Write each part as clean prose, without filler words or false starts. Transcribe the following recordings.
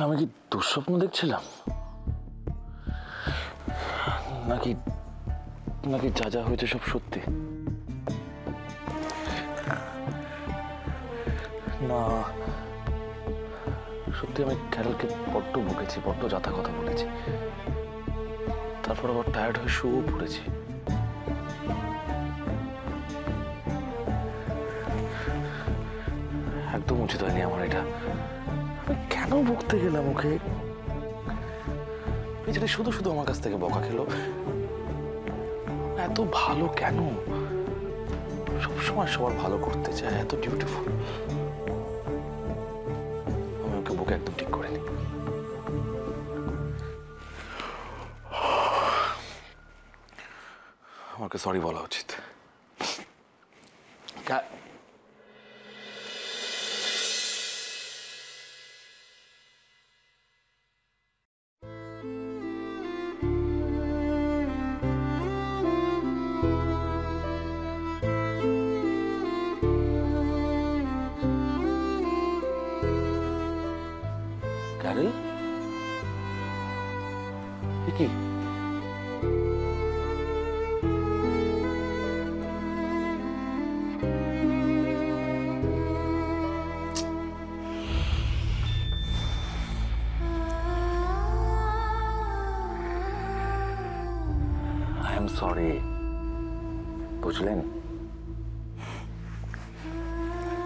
আমি কি দুঃস্বপ্ন দেখছিলাম নাকি নাকি যা যা হয়েছে সব সত্যি? না, সত্যি আমি ক্যারলকে বড্ড বকেছি, বড্ড যাতা কথা বলেছি। তারপর আবার টায়ার্ড হয়ে শুয়েও পড়েছি। একদম উচিত হয়নি আমার এটা। কেন বকতে গেলাম ওকে? বেচারি শুধু শুধু আমার কাছ থেকে বকা খেলো। এত ভালো কেন? সবসময় সবার ভালো করতে চায়, এত বিউটিফুল। আমি ওকে বকে একদম ঠিক করিনি। আমাকে সরি বলা উচিত। ক্যারল, কি সরি, বুঝলেন?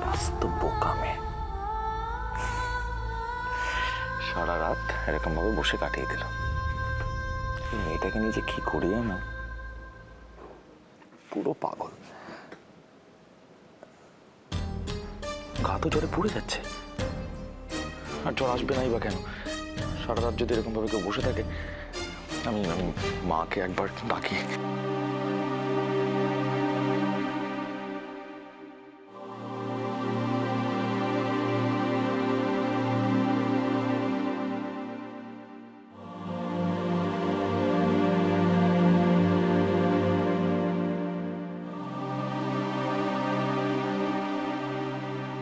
বাস্তব বোকা মেয়ে, সারা রাত এরকম ভাবে বসে কাটিয়ে দিল। মেয়েটাকে নিয়ে যে কি করি না, পুরো পাগল। গা তো জ্বরে পুড়ে যাচ্ছে। আর জ্বর আসবে নাই বা কেন? সারা রাত যদি এরকম ভাবে কেউ বসে থাকে, আমি মাকে একবার ডাকি।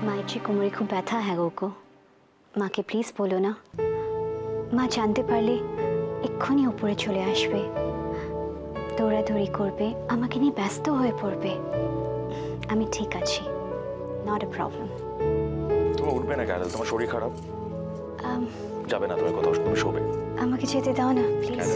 মায়ের যে কোমরে খুব ব্যথা, হ্যাঁ গো। মাকে প্লিজ বলো না। মা জানতে পারলে এক্ষুনি উপরে চলে আসবে, দৌড়াদৌড়ি করবে, আমাকে নিয়ে ব্যস্ত হয়ে পড়বে। আমি ঠিক আছি, নট এ প্রবলেম। তুমি উঠবে না ক্যারল? তোমার শরীর খারাপ, যাবে না তুমি কোথাও? তুমি শোবে। আমাকে যেতে দাও না প্লিজ।